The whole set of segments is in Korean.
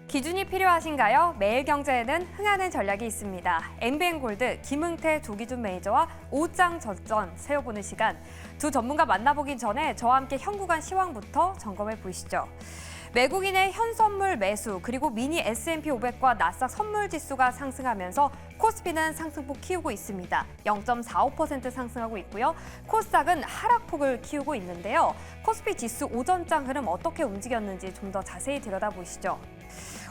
기준이 필요하신가요? 매일경제에는 흥하는 전략이 있습니다. MBN골드 김흥태 조기준 매니저와 오후장 전전 세워보는 시간. 두 전문가 만나보기 전에 저와 함께 현구간 시황부터 점검해 보시죠. 외국인의 현선물 매수 그리고 미니 S&P 500과 나스닥 선물지수가 상승하면서 코스피는 상승폭 키우고 있습니다. 0.45% 상승하고 있고요. 코스닥은 하락폭을 키우고 있는데요. 코스피 지수 오전장 흐름 어떻게 움직였는지 좀 더 자세히 들여다보시죠.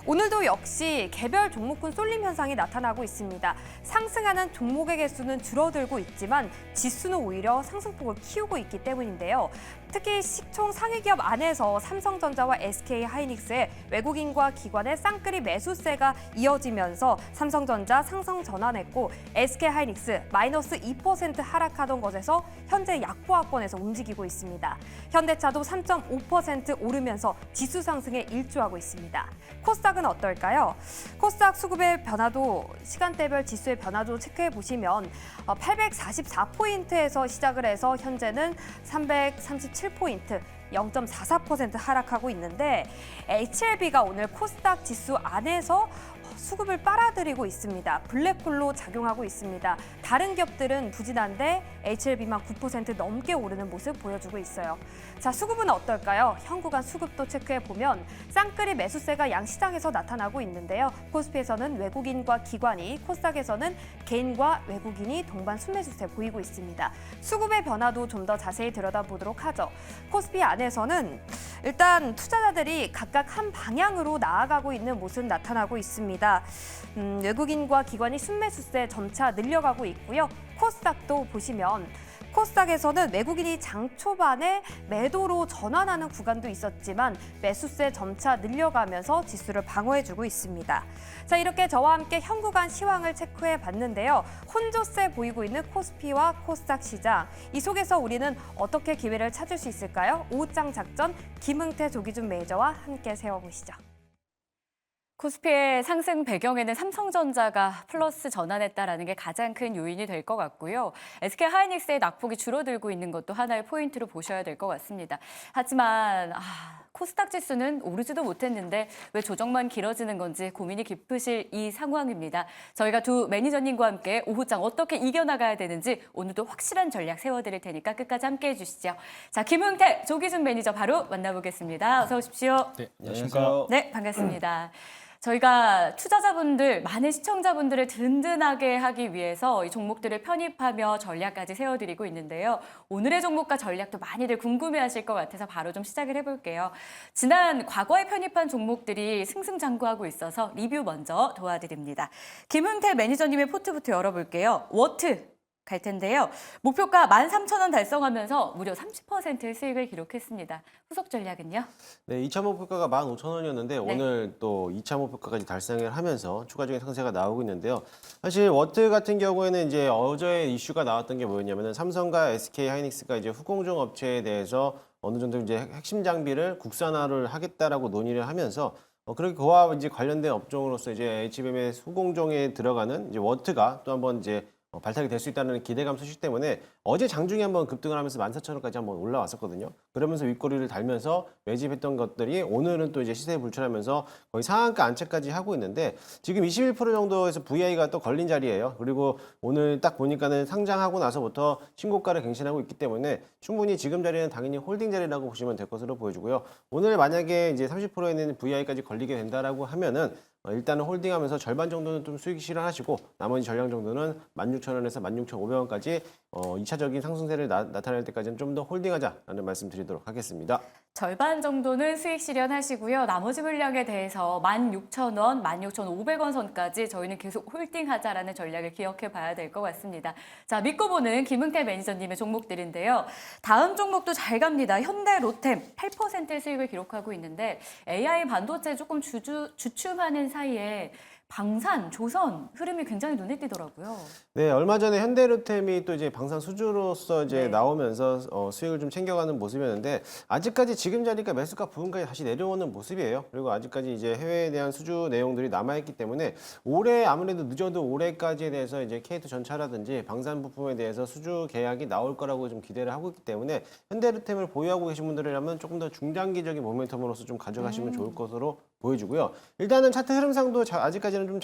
오늘도 역시 개별 종목군 쏠림 현상이 나타나고 있습니다. 상승하는 종목의 개수는 줄어들고 있지만 지수는 오히려 상승폭을 키우고 있기 때문인데요. 특히 시총 상위 기업 안에서 삼성전자와 SK하이닉스의 외국인과 기관의 쌍끌이 매수세가 이어지면서 삼성전자 상승 전환했고 SK하이닉스 마이너스 2% 하락하던 것에서 현재 약보합권에서 움직이고 있습니다. 현대차도 3.5% 오르면서 지수 상승에 일조하고 있습니다. 코스닥은 어떨까요? 코스닥 수급의 변화도 시간대별 지수의 변화도 체크해 보시면 844포인트에서 시작을 해서 현재는 337포인트 0.44% 하락하고 있는데 HLB가 오늘 코스닥 지수 안에서 수급을 빨아들이고 있습니다. 블랙홀로 작용하고 있습니다. 다른 기업들은 부진한데 HLB만 9% 넘게 오르는 모습 보여주고 있어요. 자, 수급은 어떨까요? 현구간 수급도 체크해보면 쌍끌이 매수세가 양시장에서 나타나고 있는데요. 코스피에서는 외국인과 기관이, 코스닥에서는 개인과 외국인이 동반 순매수세 보이고 있습니다. 수급의 변화도 좀 더 자세히 들여다보도록 하죠. 코스피 안에서는 일단 투자자들이 각각 한 방향으로 나아가고 있는 모습 나타나고 있습니다. 외국인과 기관이 순매수세 점차 늘려가고 있고요. 코스닥도 보시면 코스닥에서는 외국인이 장 초반에 매도로 전환하는 구간도 있었지만 매수세 점차 늘려가면서 지수를 방어해주고 있습니다. 자, 이렇게 저와 함께 현구간 시황을 체크해 봤는데요. 혼조세 보이고 있는 코스피와 코스닥 시장. 이 속에서 우리는 어떻게 기회를 찾을 수 있을까요? 오후장 작전 김흥태 조기준 매니저와 함께 세워보시죠. 코스피의 상승 배경에는 삼성전자가 플러스 전환했다라는 게 가장 큰 요인이 될 것 같고요. SK하이닉스의 낙폭이 줄어들고 있는 것도 하나의 포인트로 보셔야 될 것 같습니다. 하지만 코스닥 지수는 오르지도 못했는데 왜 조정만 길어지는 건지 고민이 깊으실 이 상황입니다. 저희가 두 매니저님과 함께 오후장 어떻게 이겨나가야 되는지 오늘도 확실한 전략 세워드릴 테니까 끝까지 함께해 주시죠. 자, 김흥태 조기준 매니저 바로 만나보겠습니다. 어서 오십시오. 네, 안녕하십니까. 네, 반갑습니다. 저희가 투자자분들, 많은 시청자분들을 든든하게 하기 위해서 이 종목들을 편입하며 전략까지 세워드리고 있는데요. 오늘의 종목과 전략도 많이들 궁금해하실 것 같아서 바로 좀 시작을 해볼게요. 과거에 편입한 종목들이 승승장구하고 있어서 리뷰 먼저 도와드립니다. 김흥태 매니저님의 포트부터 열어볼게요. 워트. 갈 텐데요. 목표가 13,000원 달성하면서 무려 30%의 수익을 기록했습니다. 후속 전략은요? 네, 2차 목표가가 15,000원이었는데 네. 오늘 또 2차 목표가까지 달성을 하면서 추가적인 상세가 나오고 있는데요. 사실 워트 같은 경우에는 이제 어제 이슈가 나왔던 게 뭐였냐면은 삼성과 SK하이닉스가 이제 후공정 업체에 대해서 어느 정도 이제 핵심 장비를 국산화를 하겠다라고 논의를 하면서 그렇게 그와 이제 관련된 업종으로서 이제 HBM의 후공정에 들어가는 이제 워트가 또 한번 이제 발탁이 될 수 있다는 기대감 소식 때문에 어제 장중에 한번 급등을 하면서 14,000원까지 한번 올라왔었거든요. 그러면서 윗꼬리를 달면서 매집했던 것들이 오늘은 또 이제 시세에 불출하면서 거의 상한가 안착까지 하고 있는데 지금 21% 정도에서 VI가 또 걸린 자리예요. 그리고 오늘 딱 보니까는 상장하고 나서부터 신고가를 갱신하고 있기 때문에 충분히 지금 자리는 당연히 홀딩 자리라고 보시면 될 것으로 보여지고요. 오늘 만약에 이제 30%에는 VI까지 걸리게 된다라고 하면은 일단은 홀딩하면서 절반 정도는 좀 수익 실현하시고 나머지 전량 정도는 16,000원에서 16,500원까지 2차적인 상승세를 나타낼 때까지는 좀 더 홀딩하자라는 말씀 드리도록 하겠습니다. 절반 정도는 수익 실현하시고요. 나머지 물량에 대해서 16,000원, 16,500원 선까지 저희는 계속 홀딩하자라는 전략을 기억해 봐야 될 것 같습니다. 자, 믿고 보는 김흥태 매니저님의 종목들인데요. 다음 종목도 잘 갑니다. 현대 로템 8%의 수익을 기록하고 있는데 AI 반도체 조금 주춤하는 사이에 방산, 조선 흐름이 굉장히 눈에 띄더라고요. 네, 얼마 전에 현대로템이 또 이제 방산 수주로서 이제 네. 나오면서 수익을 좀 챙겨가는 모습이었는데 아직까지 지금 자리가 매수가 부분까지 다시 내려오는 모습이에요. 그리고 아직까지 이제 해외에 대한 수주 내용들이 남아있기 때문에 올해 아무래도 늦어도 올해까지에 대해서 이제 K2 전차라든지 방산 부품에 대해서 수주 계약이 나올 거라고 좀 기대를 하고 있기 때문에 현대로템을 보유하고 계신 분들이라면 조금 더 중장기적인 모멘텀으로서 좀 가져가시면 좋을 것으로 보여주고요. 일단은 차트 흐름상도 아직까지는 좀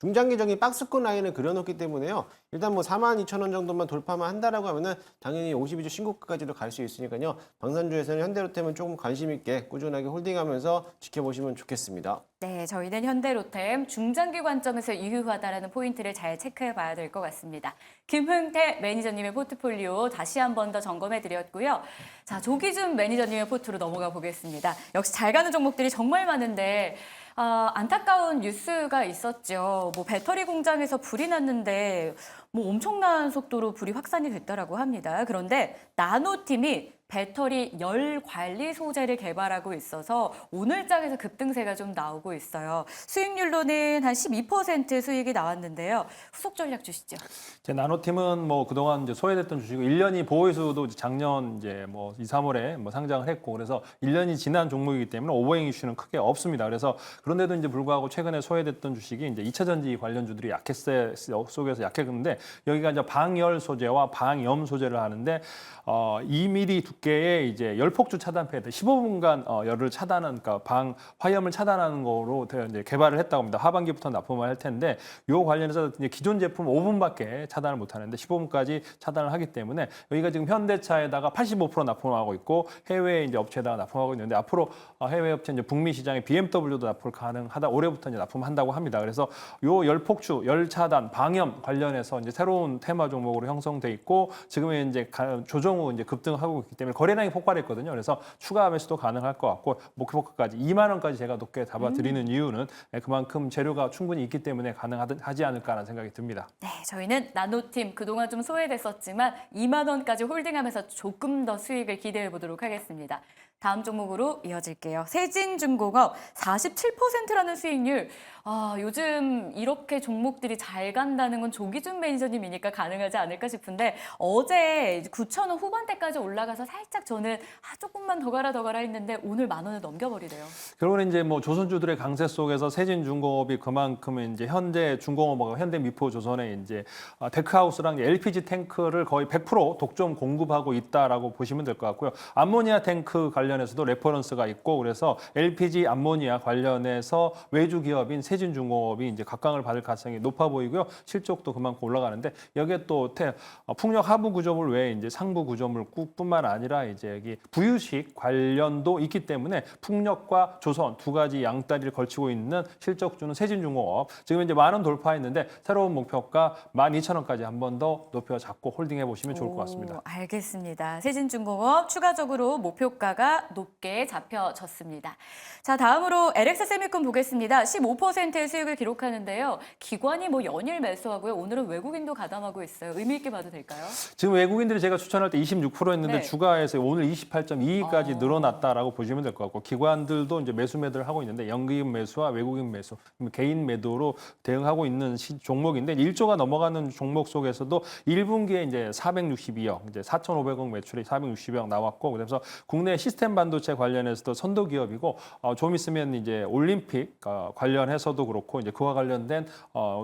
중장기적인 박스권 라인을 그려놓기 때문에요. 일단 뭐 42,000원 정도만 돌파만 한다라고 하면은 당연히 52주 신고가까지도 갈 수 있으니까요. 방산주에서는 현대로템은 조금 관심 있게 꾸준하게 홀딩하면서 지켜보시면 좋겠습니다. 네, 저희는 현대로템 중장기 관점에서 유효하다라는 포인트를 잘 체크해 봐야 될 것 같습니다. 김흥태 매니저님의 포트폴리오 다시 한 번 더 점검해 드렸고요. 자, 조기준 매니저님의 포트로 넘어가 보겠습니다. 역시 잘 가는 종목들이 정말 많은데 안타까운 뉴스가 있었죠. 뭐 배터리 공장에서 불이 났는데 뭐 엄청난 속도로 불이 확산이 됐다라고 합니다. 그런데 나노팀이 배터리 열 관리 소재를 개발하고 있어서 오늘장에서 급등세가 좀 나오고 있어요. 수익률로는 한 12% 수익이 나왔는데요. 후속 전략 주시죠. 제 나노팀은 뭐 그동안 이제 소외됐던 주식이고 1년이 보호회수도 작년 이제 뭐 2, 3월에 뭐 상장을 했고 그래서 1년이 지난 종목이기 때문에 오버행 이슈는 크게 없습니다. 그래서 그런데도 이제 불구하고 최근에 소외됐던 주식이 이제 2차 전지 관련주들이 속에서 약했는데 여기가 이제 방열 소재와 방염 소재를 하는데 2mm 두께의 이제 열폭주 차단 패드 15분간 열을 차단하는 그러니까 화염을 차단하는 거로 이제 개발을 했다고 합니다. 하반기부터 납품을 할 텐데 요 관련해서 이제 기존 제품 5분밖에 차단을 못 하는데 15분까지 차단을 하기 때문에 여기가 지금 현대차에다가 85% 납품하고 있고 해외 이제 업체에다가 납품하고 있는데 앞으로 해외 업체 이제 북미 시장에 BMW도 납품 가능하다 올해부터 이제 납품한다고 합니다. 그래서 요 열폭주, 열 차단, 방염 관련해서 이제 새로운 테마 종목으로 형성돼 있고 지금은 이제 조정 후 이제 급등하고 있기 때문에 거래량이 폭발했거든요. 그래서 추가 매수도 가능할 것 같고 목표가까지 2만 원까지 제가 높게 잡아드리는 이유는 그만큼 재료가 충분히 있기 때문에 가능하지 않을까라는 생각이 듭니다. 네, 저희는 나노팀 그동안 좀 소외됐었지만 2만 원까지 홀딩하면서 조금 더 수익을 기대해 보도록 하겠습니다. 다음 종목으로 이어질게요. 세진중공업 47%라는 수익률. 요즘 이렇게 종목들이 잘 간다는 건 조기준 매니저님이니까 가능하지 않을까 싶은데 어제 9,000원 후반대까지 올라가서 살짝 저는 조금만 더 가라 했는데 오늘 만 원을 넘겨버리네요. 결국은 이제 뭐 조선주들의 강세 속에서 세진중공업이 그만큼 이제 현대중공업하고 현대미포조선의 이제 데크하우스랑 LPG 탱크를 거의 100% 독점 공급하고 있다라고 보시면 될 것 같고요. 암모니아 탱크 관련해서도 레퍼런스가 있고 그래서 LPG 암모니아 관련해서 외주 기업인 세진중공업이 이제 각광을 받을 가능성이 높아 보이고요. 실적도 그만큼 올라가는데 여기에 또 풍력 하부 구조물 외에 이제 상부 구조물뿐만 아니라 이제 여기 부유식 관련도 있기 때문에 풍력과 조선 두 가지 양다리를 걸치고 있는 실적주는 세진중공업. 지금 이제 만 원 돌파했는데 새로운 목표가 12,000원까지 한 번 더 높여 잡고 홀딩해 보시면 좋을 것 같습니다. 알겠습니다. 세진중공업 추가적으로 목표가가 높게 잡혀졌습니다. 자, 다음으로 LX세미콘 보겠습니다. 15%의 수익을 기록하는데요. 기관이 뭐 연일 매수하고요. 오늘은 외국인도 가담하고 있어요. 의미 있게 봐도 될까요? 지금 외국인들이 제가 추천할 때 26%였는데 네. 주가에서 오늘 28.22까지 늘어났다라고 보시면 될 것 같고 기관들도 이제 매수매도를 하고 있는데 연기금 매수와 외국인 매수, 개인 매도로 대응하고 있는 종목인데 1조가 넘어가는 종목 속에서도 1분기에 이제 462억, 이제 4,500억 매출이 460억 나왔고 그래서 국내 시스템 반도체 관련해서도 선도 기업이고 좀 있으면 이제 올림픽 관련해서도 그렇고 이제 그와 관련된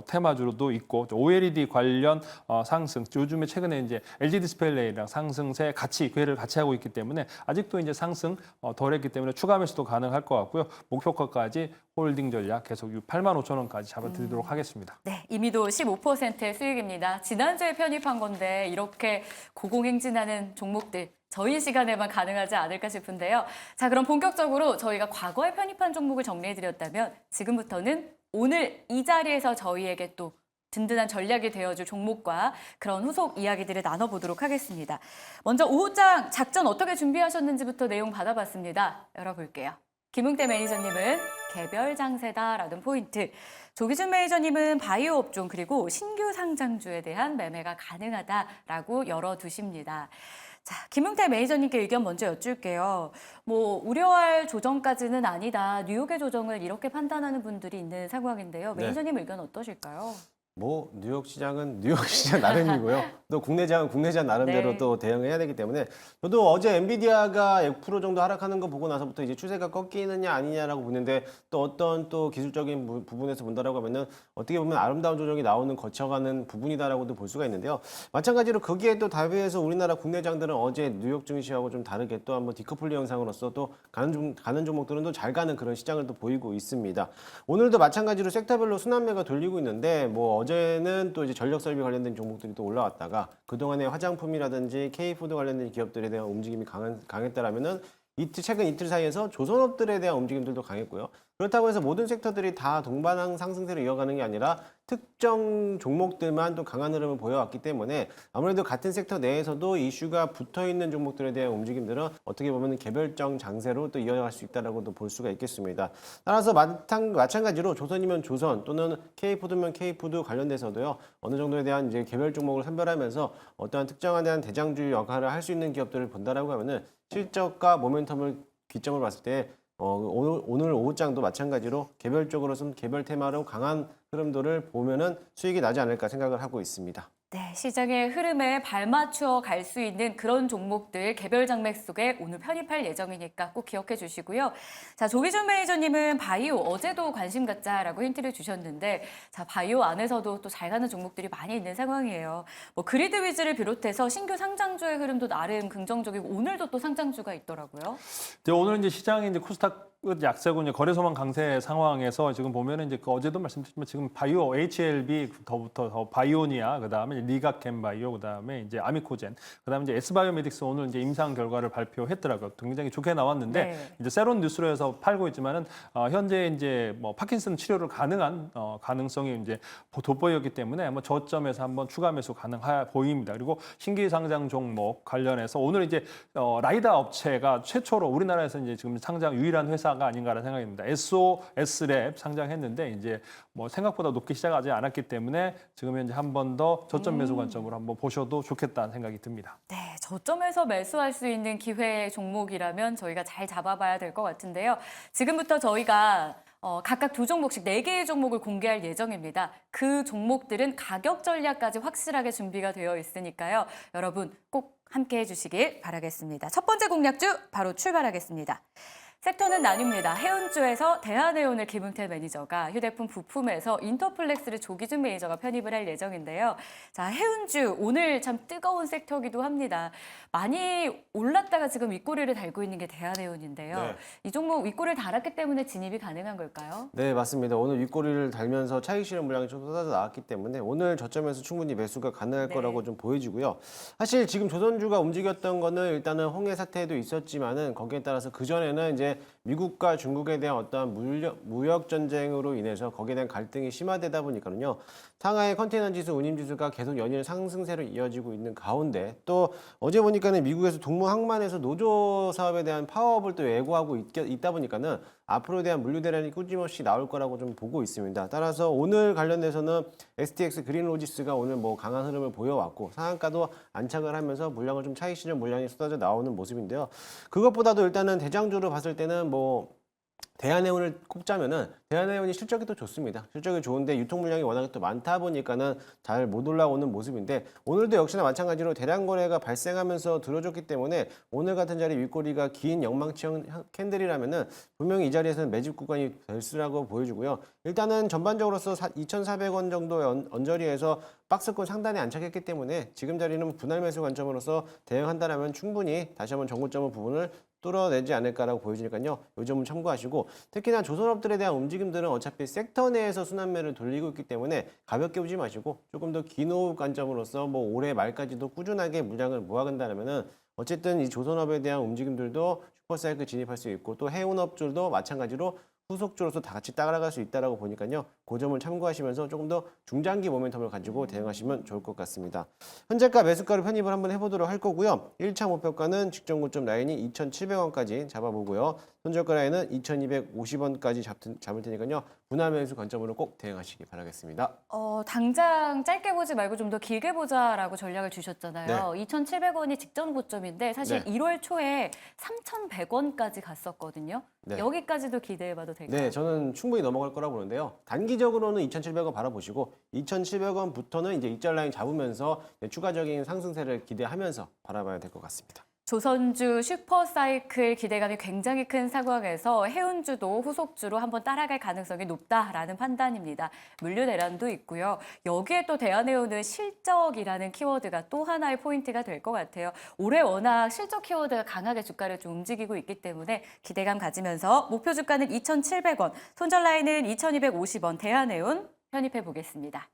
테마주로도 있고 OLED 관련 상승 요즘에 최근에 이제 LG 디스플레이랑 상승세 괴를 같이 하고 있기 때문에 아직도 이제 상승 덜했기 때문에 추가 매수도 가능할 것 같고요. 목표가까지 홀딩 전략 계속 85,000원까지 잡아드리도록 하겠습니다. 네, 이미도 15%의 수익입니다. 지난주에 편입한 건데 이렇게 고공행진하는 종목들 저희 시간에만 가능하지 않을까 싶은데요. 자, 그럼 본격적으로 저희가 과거에 편입한 종목을 정리해드렸다면 지금부터는 오늘 이 자리에서 저희에게 또 든든한 전략이 되어줄 종목과 그런 후속 이야기들을 나눠보도록 하겠습니다. 먼저 오후장 작전 어떻게 준비하셨는지부터 내용 받아봤습니다. 열어볼게요. 김흥태 매니저님은 개별 장세다라는 포인트, 조기준 매니저님은 바이오 업종 그리고 신규 상장주에 대한 매매가 가능하다라고 열어두십니다. 자, 김흥태 매니저님께 의견 먼저 여쭐게요. 뭐 우려할 조정까지는 아니다. 뉴욕의 조정을 이렇게 판단하는 분들이 있는 상황인데요. 매니저님 의견 어떠실까요? 뭐 뉴욕 시장은 뉴욕 시장 나름이고요. 또 국내 시장은 국내 시장 나름대로 네. 또 대응해야 되기 때문에 저도 어제 엔비디아가 1% 정도 하락하는 거 보고 나서부터 이제 추세가 꺾이느냐 아니냐라고 보는데 또 어떤 또 기술적인 부분에서 본다라고 하면은 어떻게 보면 아름다운 조정이 나오는 거쳐가는 부분이다라고도 볼 수가 있는데요. 마찬가지로 거기에 또 대비해서 우리나라 국내 장들은 어제 뉴욕 증시하고 좀 다르게 또 한번 디커플리 현상으로서 또 가는 종목들은 또 잘 가는 그런 시장을 또 보이고 있습니다. 오늘도 마찬가지로 섹터별로 순환매가 돌리고 있는데 뭐 어제는 또 이제 전력 설비 관련된 종목들이 또 올라왔다가 그동안에 화장품이라든지 K푸드 관련된 기업들에 대한 움직임이 강했다라면은 최근 이틀 사이에서 조선업들에 대한 움직임들도 강했고요. 그렇다고 해서 모든 섹터들이 다 동반항 상승세를 이어가는 게 아니라 특정 종목들만 또 강한 흐름을 보여왔기 때문에 아무래도 같은 섹터 내에서도 이슈가 붙어있는 종목들에 대한 움직임들은 어떻게 보면 개별적 장세로 또 이어갈 수 있다라고도 볼 수가 있겠습니다. 따라서 마찬가지로 조선이면 조선 또는 K푸드면 K푸드 관련돼서도요. 어느 정도에 대한 이제 개별 종목을 선별하면서 어떠한 특정한 대한 대장주 역할을 할 수 있는 기업들을 본다라고 하면은 실적과 모멘텀을 기점으로 봤을 때 오늘 오후장도 마찬가지로 개별적으로선 개별 테마로 강한 흐름들을 보면은 수익이 나지 않을까 생각을 하고 있습니다. 네, 시장의 흐름에 발맞추어 갈 수 있는 그런 종목들 개별 장맥 속에 오늘 편입할 예정이니까 꼭 기억해 주시고요. 자, 조기준 매니저님은 바이오 어제도 관심 갖자라고 힌트를 주셨는데 자, 바이오 안에서도 또 잘 가는 종목들이 많이 있는 상황이에요. 뭐 그리드 위즈를 비롯해서 신규 상장주의 흐름도 나름 긍정적이고 오늘도 또 상장주가 있더라고요. 오늘 이제 시장이 이제 코스닥 약세고 이제 거래소만 강세 상황에서 지금 보면은 이제 그 어제도 말씀드렸지만 지금 바이오 HLB 더 바이오니아 그다음에 리가캠 바이오 그다음에 이제 아미코젠 그다음에 이제 S바이오메딕스 오늘 이제 임상 결과를 발표했더라고요. 굉장히 좋게 나왔는데 네. 이제 세론 뉴스로 해서 팔고 있지만은 현재 이제 뭐 파킨슨 치료를 가능한 가능성이 이제 돋보였기 때문에 뭐 저점에서 한번 추가 매수 가능하 보입니다. 그리고 신규 상장 종목 관련해서 오늘 이제 라이다 업체가 최초로 우리나라에서 이제 지금 상장 유일한 회사가 아닌가라는 생각입니다. SOS랩 상장했는데 이제 뭐 생각보다 높게 시작하지 않았기 때문에 지금 현재 한 번 더 저점 매수 관점으로 한번 보셔도 좋겠다는 생각이 듭니다. 네, 저점에서 매수할 수 있는 기회 종목이라면 저희가 잘 잡아봐야 될 것 같은데요. 지금부터 저희가 각각 2종목씩 4개의 종목을 공개할 예정입니다. 그 종목들은 가격 전략까지 확실하게 준비가 되어 있으니까요. 여러분 꼭 함께해 주시길 바라겠습니다. 첫 번째 공략주 바로 출발하겠습니다. 섹터는 나뉩니다. 해운주에서 대한해운을 김은태 매니저가, 휴대폰 부품에서 인터플렉스를 조기준 매니저가 편입을 할 예정인데요. 자, 해운주 오늘 참 뜨거운 섹터기도 합니다. 많이 올랐다가 지금 윗꼬리를 달고 있는 게 대한해운인데요. 네. 이 종목 윗꼬리를 달았기 때문에 진입이 가능한 걸까요? 네, 맞습니다. 오늘 윗꼬리를 달면서 차익 실현 물량이 좀 쏟아져 나왔기 때문에 오늘 저점에서 충분히 매수가 가능할 네. 거라고 좀 보여지고요. 사실 지금 조선주가 움직였던 거는 일단은 홍해 사태도 있었지만은 거기에 따라서 그전에는 이제 미국과 중국에 대한 어떠한 무역 전쟁으로 인해서 거기에 대한 갈등이 심화되다 보니까는요. 상하이 컨테이너 지수, 운임 지수가 계속 연일 상승세로 이어지고 있는 가운데 또 어제 보니까는 미국에서 동무항만에서 노조 사업에 대한 파업을 또 예고하고 있다 보니까는 앞으로에 대한 물류 대란이 꾸준히 나올 거라고 좀 보고 있습니다. 따라서 오늘 관련돼서는 STX 그린로지스가 오늘 뭐 강한 흐름을 보여왔고 상한가도 안착을 하면서 물량을 좀 차익 실현 물량이 쏟아져 나오는 모습인데요. 그것보다도 일단은 대장주로 봤을 때는 뭐 대한해운을 꼽자면은 대한해운이 실적이 또 좋습니다. 실적이 좋은데 유통 물량이 워낙에 또 많다 보니까는 잘 못 올라오는 모습인데 오늘도 역시나 마찬가지로 대량 거래가 발생하면서 들어줬기 때문에 오늘 같은 자리 윗꼬리가 긴 영망치형 캔들이라면은 분명히 이 자리에서는 매집 구간이 될 수라고 보여주고요. 일단은 전반적으로서 2,400원 정도의 언저리에서 박스권 상단에 안착했기 때문에 지금 자리는 분할 매수 관점으로서 대응한다라면 충분히 다시 한번 정고점 부분을 뚫어내지 않을까라고 보여지니까요. 이 점은 참고하시고 특히나 조선업들에 대한 움직임들은 어차피 섹터 내에서 순환매를 돌리고 있기 때문에 가볍게 보지 마시고 조금 더 긴 호흡 관점으로서 뭐 올해 말까지도 꾸준하게 물량을 모아간다면은 어쨌든 이 조선업에 대한 움직임들도 슈퍼사이클 진입할 수 있고 또 해운업들도 마찬가지로 후속주로서 다 같이 따라갈 수 있다라고 보니까요. 그 점을 참고하시면서 조금 더 중장기 모멘텀을 가지고 대응하시면 좋을 것 같습니다. 현재가 매수가를 편입을 한번 해보도록 할 거고요. 1차 목표가는 직전 고점 라인이 2,700원까지 잡아보고요. 손절가 라인은 2,250원까지 잡을 테니까요. 분할 매수 관점으로 꼭 대응하시기 바라겠습니다. 당장 짧게 보지 말고 좀 더 길게 보자라고 전략을 주셨잖아요. 2,700원이 직전 고점인데 사실 네. 1월 초에 3,100원까지 갔었거든요. 네. 여기까지도 기대해봐도 될까요? 네, 저는 충분히 넘어갈 거라고 보는데요. 단기적으로는 2,700원 바라보시고 2,700원부터는 이제 일절 라인 잡으면서 추가적인 상승세를 기대하면서 바라봐야 될 것 같습니다. 조선주 슈퍼사이클 기대감이 굉장히 큰 상황에서 해운주도 후속주로 한번 따라갈 가능성이 높다라는 판단입니다. 물류 대란도 있고요. 여기에 또 대한해운은 실적이라는 키워드가 또 하나의 포인트가 될 것 같아요. 올해 워낙 실적 키워드가 강하게 주가를 좀 움직이고 있기 때문에 기대감 가지면서 목표 주가는 2,700원, 손절 라인은 2,250원 대한해운 편입해 보겠습니다.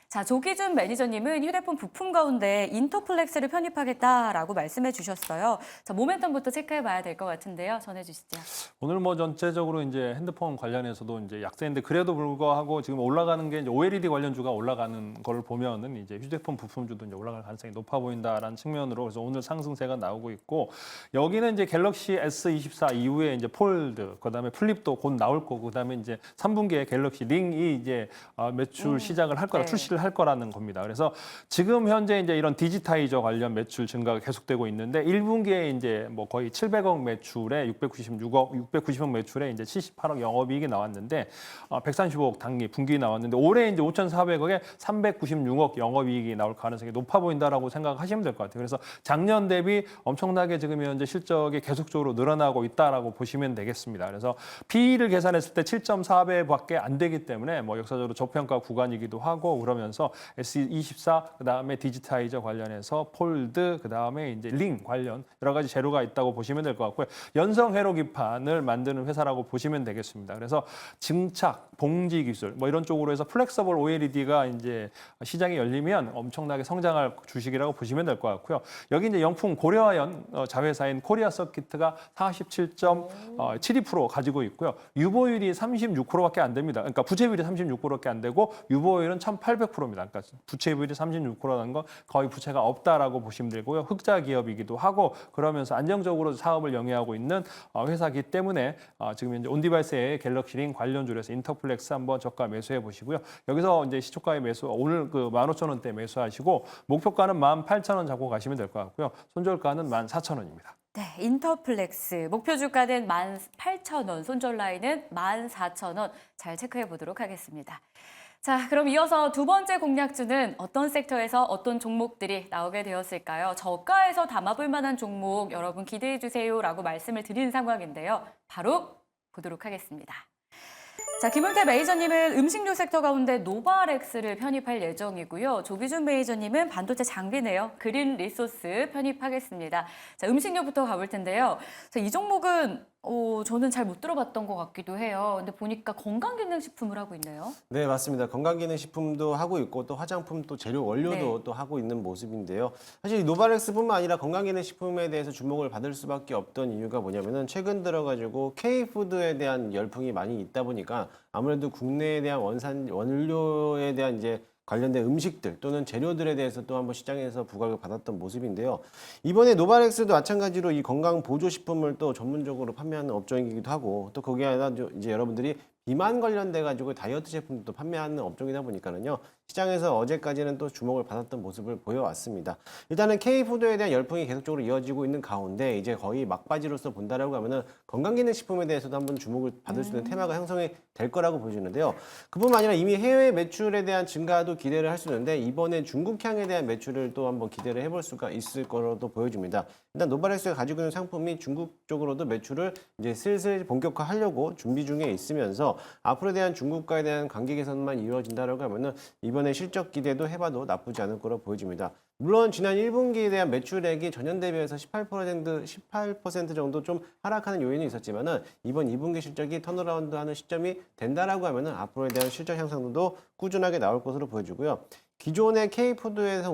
자, 조기준 매니저님은 휴대폰 부품 가운데 인터플렉스를 편입하겠다라고 말씀해 주셨어요. 자, 모멘텀부터 체크해 봐야 될 것 같은데요. 전해 주시죠. 오늘 뭐 전체적으로 이제 핸드폰 관련해서도 이제 약세인데 그래도 불구하고 지금 올라가는 게 이제 OLED 관련주가 올라가는 걸 보면은 이제 휴대폰 부품주도 이제 올라갈 가능성이 높아 보인다라는 측면으로 그래서 오늘 상승세가 나오고 있고 여기는 이제 갤럭시 S24 이후에 이제 폴드 그다음에 플립도 곧 나올 거고 그다음에 이제 3분기에 갤럭시 링이 이제 매출 시작을 할 거라 네. 출시를 할 거라는 겁니다. 그래서 지금 현재 이제 이런 디지타이저 관련 매출 증가가 계속되고 있는데 1분기에 이제 뭐 거의 700억 매출에 690억 매출에 이제 78억 영업이익이 나왔는데 135억 당기 분기 나왔는데 올해 이제 5,400억에 396억 영업이익이 나올 가능성이 높아 보인다라고 생각하시면 될 것 같아요. 그래서 작년 대비 엄청나게 지금 현재 실적이 계속적으로 늘어나고 있다라고 보시면 되겠습니다. 그래서 PE를 계산했을 때 7.4배밖에 안 되기 때문에 뭐 역사적으로 저평가 구간이기도 하고 그러면서 S24 그다음에 디지타이저 관련해서 폴드 그다음에 이제 링 관련 여러 가지 재료가 있다고 보시면 될 것 같고요. 연성 회로 기판을 만드는 회사라고 보시면 되겠습니다. 그래서 증착, 봉지 기술 뭐 이런 쪽으로 해서 플렉서블 OLED가 이제 시장이 열리면 엄청나게 성장할 주식이라고 보시면 될 것 같고요. 여기 이제 영풍 고려아연 자회사인 코리아 서키트가 47.72% 가지고 있고요. 유보율이 36%밖에 안 됩니다. 그러니까 부채비율이 36%밖에 안 되고 유보율은 1,800%입니다. 그러니까 부채비율이 36%라는 건 거의 부채가 없다라고 보시면 되고요. 흑자 기업이기도 하고 그러면서 안정적으로 사업을 영위하고 있는 회사이기 때문에 지금 이제 온디바이스의 갤럭시 링 관련주에서 인터플렉스 한번 저가 매수해 보시고요. 여기서 이제 시초가의 매수 오늘 그 15,000원대 매수하시고 목표가는 18,000원 잡고 가시면 될 것 같고요. 손절가는 14,000원입니다. 네, 인터플렉스 목표 주가는 18,000원, 손절 라인은 14,000원 잘 체크해 보도록 하겠습니다. 자, 그럼 이어서 두 번째 공략주는 어떤 섹터에서 어떤 종목들이 나오게 되었을까요? 저가에서 담아볼 만한 종목 여러분 기대해 주세요라고 말씀을 드린 상황인데요. 바로 보도록 하겠습니다. 자, 김은태 매니저님은 음식료 섹터 가운데 노바렉스를 편입할 예정이고요. 조기준 매니저님은 반도체 장비네요. 그린 리소스 편입하겠습니다. 자, 음식료부터 가볼 텐데요. 자, 이 종목은 저는 잘 못 들어봤던 것 같기도 해요. 근데 보니까 건강기능식품을 하고 있네요. 네, 맞습니다. 건강기능식품도 하고 있고 또 화장품 또 재료 원료도 네. 또 하고 있는 모습인데요. 사실 이 노바렉스뿐만 아니라 건강기능식품에 대해서 주목을 받을 수밖에 없던 이유가 뭐냐면은 최근 들어가지고 K푸드에 대한 열풍이 많이 있다 보니까 아무래도 국내에 대한 원료에 대한 이제 관련된 음식들 또는 재료들에 대해서 또 한번 시장에서 부각을 받았던 모습인데요. 이번에 노바렉스도 마찬가지로 이 건강 보조식품을 또 전문적으로 판매하는 업종이기도 하고 또 거기에 하나 이제 여러분들이 비만 관련돼 가지고 다이어트 제품도 판매하는 업종이다 보니까는요. 시장에서 어제까지는 또 주목을 받았던 모습을 보여왔습니다. 일단은 K푸드에 대한 열풍이 계속적으로 이어지고 있는 가운데 이제 거의 막바지로서 본다라고 하면은 건강기능식품에 대해서도 한번 주목을 받을 수 있는 테마가 형성이 될 거라고 보여지는데요. 그뿐만 아니라 이미 해외 매출에 대한 증가도 기대를 할 수 있는데 이번에 중국향에 대한 매출을 또 한번 기대를 해볼 수가 있을 거로도 보여집니다. 일단 노바렉스가 가지고 있는 상품이 중국 쪽으로도 매출을 이제 슬슬 본격화하려고 준비 중에 있으면서 앞으로에 대한 중국과에 대한 관계 개선만 이루어진다라고 하면은 이번에 실적 기대도 해봐도 나쁘지 않을 거로 보여집니다. 물론 지난 1분기에 대한 매출액이 전년 대비해서 18% 정도 좀 하락하는 요인이 있었지만은 이번 2분기 실적이 턴어라운드하는 시점이 된다라고 하면은 앞으로에 대한 실적 향상도 꾸준하게 나올 것으로 보여지고요. 기존의 K푸드에서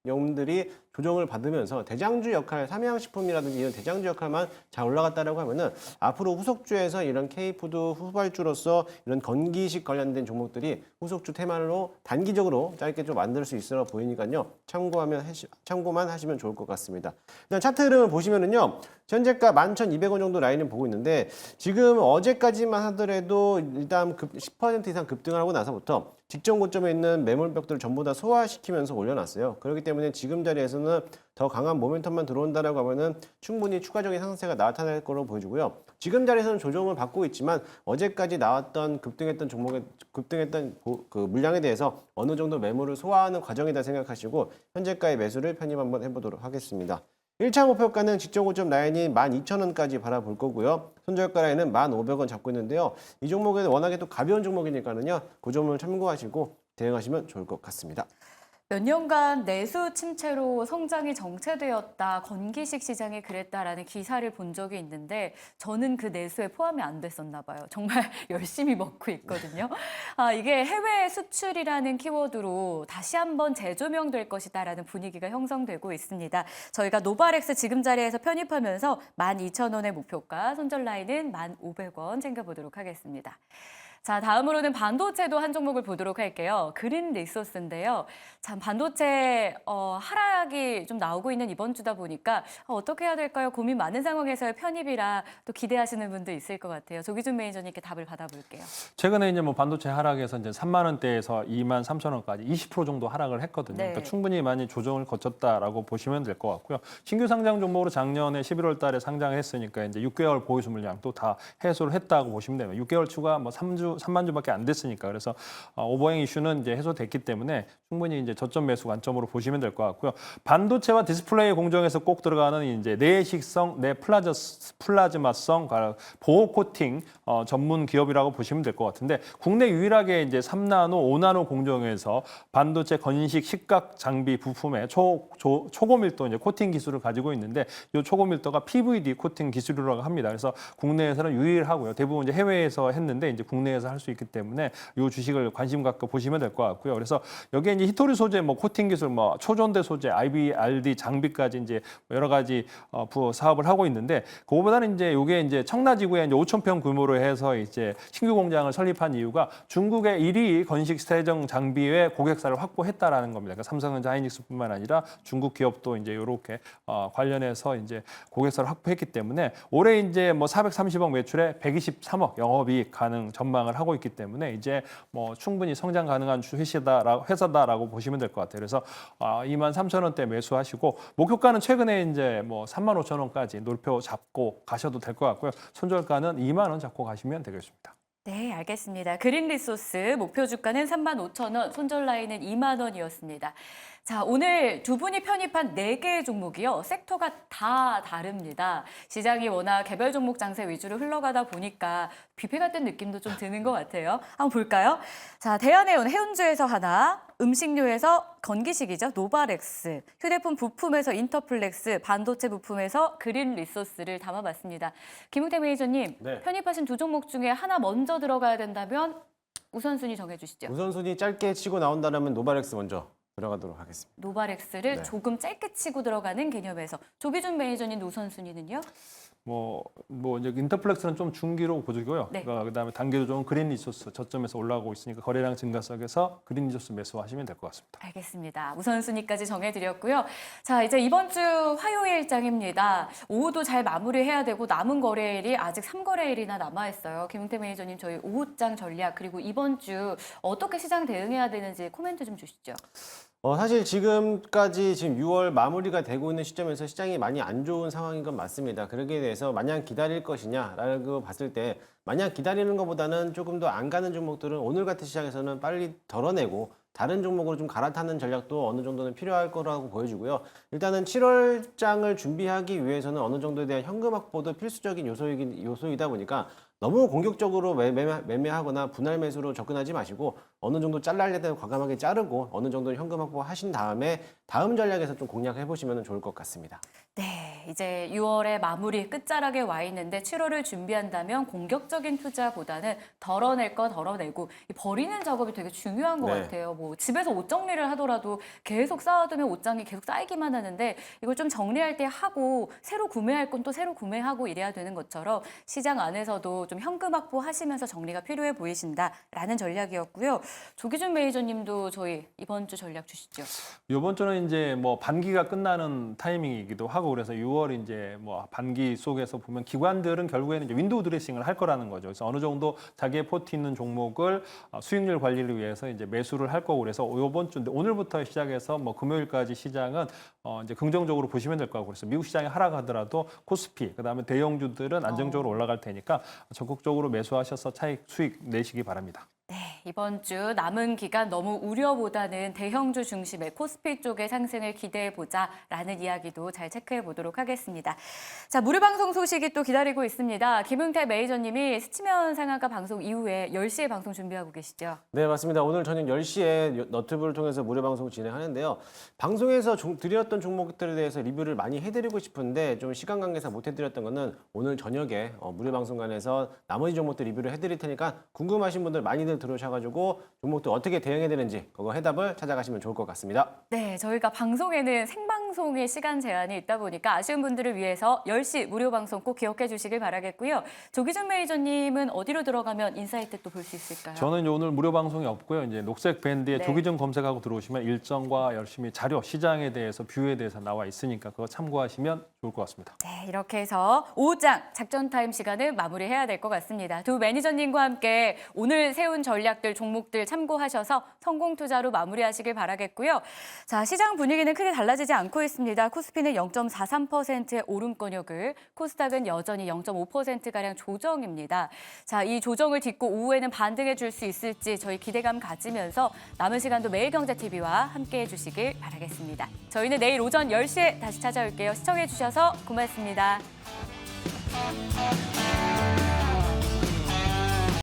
음식용들이 조정을 받으면서 대장주 역할, 삼양식품이라든지 이런 대장주 역할만 잘 올라갔다라고 하면은 앞으로 후속주에서 이런 K푸드 후발주로서 이런 건기식 관련된 종목들이 후속주 테마로 단기적으로 짧게 좀 만들 수 있어 보이니까요. 참고만 하시면 좋을 것 같습니다. 일단 차트 흐름을 보시면은요. 현재가 11,200원 정도 라인을 보고 있는데 지금 어제까지만 하더라도 일단 10% 이상 급등을 하고 나서부터 직전 고점에 있는 매물벽들을 전부 다 소화시키면서 올려놨어요. 그렇기 때문에 지금 자리에서는 더 강한 모멘텀만 들어온다라고 하면은 충분히 추가적인 상승세가 나타날 거로 보여지고요. 지금 자리에서는 조정을 받고 있지만 어제까지 나왔던 급등했던 종목의 그 물량에 대해서 어느 정도 매물을 소화하는 과정이다 생각하시고 현재가의 매수를 편입 한번 해보도록 하겠습니다. 1차 목표가는 직전 고점 라인이 12,000원까지 바라볼 거고요. 손절가 라인은 1,500원 잡고 있는데요. 이 종목은 워낙에 또 가벼운 종목이니까는요. 그 점을 참고하시고 대응하시면 좋을 것 같습니다. 몇 년간 내수 침체로 성장이 정체되었다, 건기식 시장이 그랬다라는 기사를 본 적이 있는데 저는 그 내수에 포함이 안 됐었나 봐요. 정말 열심히 먹고 있거든요. 이게 해외 수출이라는 키워드로 다시 한번 재조명될 것이다라는 분위기가 형성되고 있습니다. 저희가 노바렉스 지금 자리에서 편입하면서 12,000원의 목표가, 손절 라인은 1,500원 챙겨보도록 하겠습니다. 자, 다음으로는 반도체도 한 종목을 보도록 할게요. 그린 리소스인데요. 참 반도체 하락이 좀 나오고 있는 이번 주다 보니까 어떻게 해야 될까요? 고민 많은 상황에서의 편입이라 또 기대하시는 분도 있을 것 같아요. 조기준 매니저님께 답을 받아볼게요. 최근에 이제 뭐 반도체 하락에서 이제 3만 원대에서 23,000원까지 20% 정도 하락을 했거든요. 네. 그러니까 충분히 많이 조정을 거쳤다라고 보시면 될 것 같고요. 신규 상장 종목으로 작년에 11월 달에 상장을 했으니까 이제 6개월 보유수 물량 또 다 해소를 했다고 보시면 돼요. 6개월 추가 뭐 3만 주밖에 안 됐으니까 그래서 오버행 이슈는 이제 해소됐기 때문에 충분히 이제 저점 매수 관점으로 보시면 될 것 같고요. 반도체와 디스플레이 공정에서 꼭 들어가는 이제 내식성, 플라즈마성 보호 코팅 전문 기업이라고 보시면 될 것 같은데 국내 유일하게 이제 3나노, 5나노 공정에서 반도체 건식 식각 장비 부품의 초고밀도 이제 코팅 기술을 가지고 있는데 이 초고밀도가 PVD 코팅 기술이라고 합니다. 그래서 국내에서는 유일하고요. 대부분 이제 해외에서 했는데 이제 국내에서 할 수 있기 때문에 이 주식을 관심 갖고 보시면 될 것 같고요. 그래서 여기에 이제 히토리 소재, 뭐 코팅 기술, 뭐 초전대 소재, IBRD 장비까지 이제 여러 가지 사업을 하고 있는데 그거보다는 이제 이게 이제 청라지구에 이제 5,000평 규모로 해서 이제 신규 공장을 설립한 이유가 중국의 1위 건식 세정 장비의 고객사를 확보했다라는 겁니다. 그러니까 삼성전자, 하이닉스뿐만 아니라 중국 기업도 이제 이렇게 관련해서 이제 고객사를 확보했기 때문에 올해 이제 뭐 430억 매출에 123억 영업이익 가능 전망을 하고 있기 때문에 이제 뭐 충분히 성장 가능한 회사다라고 보시면 될 것 같아요. 그래서 23,000원대 매수하시고 목표가는 최근에 이제 뭐 35,000원까지 높여 잡고 가셔도 될 것 같고요. 손절가는 2만 원 잡고 가시면 되겠습니다. 네, 알겠습니다. 그린 리소스 목표 주가는 35,000원, 손절 라인은 2만 원이었습니다. 자, 오늘 두 분이 편입한 4개의 종목이요. 섹터가 다 다릅니다. 시장이 워낙 개별 종목 장세 위주로 흘러가다 보니까 뷔페 같은 느낌도 좀 드는 것 같아요. 한번 볼까요? 자, 대한해운 해운주에서 하나, 음식료에서 건기식이죠. 노바렉스, 휴대폰 부품에서 인터플렉스, 반도체 부품에서 그린 리소스를 담아봤습니다. 김웅태 매니저님, 네. 편입하신 두 종목 중에 하나 먼저 들어가야 된다면 우선순위 정해주시죠. 우선순위 짧게 치고 나온다면 노바렉스 먼저 들어가도록 하겠습니다. 노바렉스를 네. 조금 짧게 치고 들어가는 개념에서 조기준 매니저님 우선순위는요? 뭐 이제 인터플렉스는 좀 중기로 보시고요. 네. 그다음에 단계도 좀 그린 리소스 저점에서 올라오고 있으니까 거래량 증가 속에서 그린 리소스 매수하시면 될 것 같습니다. 알겠습니다. 우선순위까지 정해드렸고요. 자, 이제 이번 주 화요일장입니다. 오후도 잘 마무리해야 되고 남은 거래일이 아직 3거래일이나 남아있어요. 김웅태 매니저님, 저희 오후장 전략 그리고 이번 주 어떻게 시장 대응해야 되는지 코멘트 좀 주시죠. 사실 지금까지 지금 6월 마무리가 되고 있는 시점에서 시장이 많이 안 좋은 상황인 건 맞습니다. 그러기에 대해서 마냥 기다릴 것이냐라고 봤을 때 마냥 기다리는 것보다는 조금 더 안 가는 종목들은 오늘 같은 시장에서는 빨리 덜어내고 다른 종목으로 좀 갈아타는 전략도 어느 정도는 필요할 거라고 보여지고요. 일단은 7월장을 준비하기 위해서는 어느 정도에 대한 현금 확보도 필수적인 요소이다 보니까 너무 공격적으로 매매하거나 분할 매수로 접근하지 마시고 어느 정도 잘라야 되면 과감하게 자르고 어느 정도 현금 확보하신 다음에 다음 전략에서 좀 공략해 보시면 좋을 것 같습니다. 네, 이제 6월의 마무리 끝자락에 와 있는데 7월을 준비한다면 공격적인 투자보다는 덜어낼 거 덜어내고 이 버리는 작업이 되게 중요한 것 네. 같아요. 뭐 집에서 옷 정리를 하더라도 계속 쌓아두면 옷장이 계속 쌓이기만 하는데 이걸 좀 정리할 때 하고 새로 구매할 건 또 새로 구매하고 이래야 되는 것처럼 시장 안에서도 좀 현금 확보하시면서 정리가 필요해 보이신다라는 전략이었고요. 조기준 매니저님도 저희 이번 주 전략 주시죠. 이번 주는 이제 뭐 반기가 끝나는 타이밍이기도 하고 그래서 6월 이제 뭐 반기 속에서 보면 기관들은 결국에는 이제 윈도우 드레싱을 할 거라는 거죠. 그래서 어느 정도 자기의 포트 있는 종목을 수익률 관리를 위해서 이제 매수를 할 거고 그래서 이번 주 오늘부터 시작해서 뭐 금요일까지 시장은 이제 긍정적으로 보시면 될 거고 그래서 미국 시장이 하락하더라도 코스피 그다음에 대형주들은 안정적으로 올라갈 테니까 적극적으로 매수하셔서 차익 수익 내시기 바랍니다. 네, 이번 주 남은 기간 너무 우려보다는 대형주 중심의 코스피 쪽의 상승을 기대해보자라는 이야기도 잘 체크해 보도록 하겠습니다. 자, 무료방송 소식이 또 기다리고 있습니다. 김흥태 매니저님이 스치면 상한가 방송 이후에 10시에 방송 준비하고 계시죠? 네, 맞습니다. 오늘 저녁 10시에 너튜브를 통해서 무료 방송 진행하는데요. 방송에서 드렸던 종목들에 대해서 리뷰를 많이 해드리고 싶은데 좀 시간 관계상 못 해드렸던 거는 오늘 저녁에 무료 방송관에서 나머지 종목들 리뷰를 해드릴 테니까 궁금하신 분들 많이들 들어오셔가지고 종목들 어떻게 대응해야 되는지 그거 해답을 찾아가시면 좋을 것 같습니다. 네, 저희가 방송에는 생방송의 시간 제한이 있다 보니까 아쉬운 분들을 위해서 10시 무료 방송 꼭 기억해 주시길 바라겠고요. 조기준 매니저님은 어디로 들어가면 인사이트 또 볼 수 있을까요? 저는 이제 오늘 무료 방송이 없고요. 이제 녹색 밴드에 네. 조기준 검색하고 들어오시면 일정과 열심히 자료, 시장에 대해서 뷰에 대해서 나와 있으니까 그거 참고하시면 좋을 것 같습니다. 네, 이렇게 해서 오후장 작전 타임 시간을 마무리해야 될 것 같습니다. 두 매니저님과 함께 오늘 세운 전략들, 종목들 참고하셔서 성공 투자로 마무리하시길 바라겠고요. 자, 시장 분위기는 크게 달라지지 않고 있습니다. 코스피는 0.43%의 오름권역을, 코스닥은 여전히 0.5%가량 조정입니다. 자, 이 조정을 딛고 오후에는 반등해 줄 수 있을지 저희 기대감 가지면서 남은 시간도 매일경제TV와 함께해 주시길 바라겠습니다. 저희는 내일 오전 10시에 다시 찾아올게요. 시청해 주셔서 고맙습니다.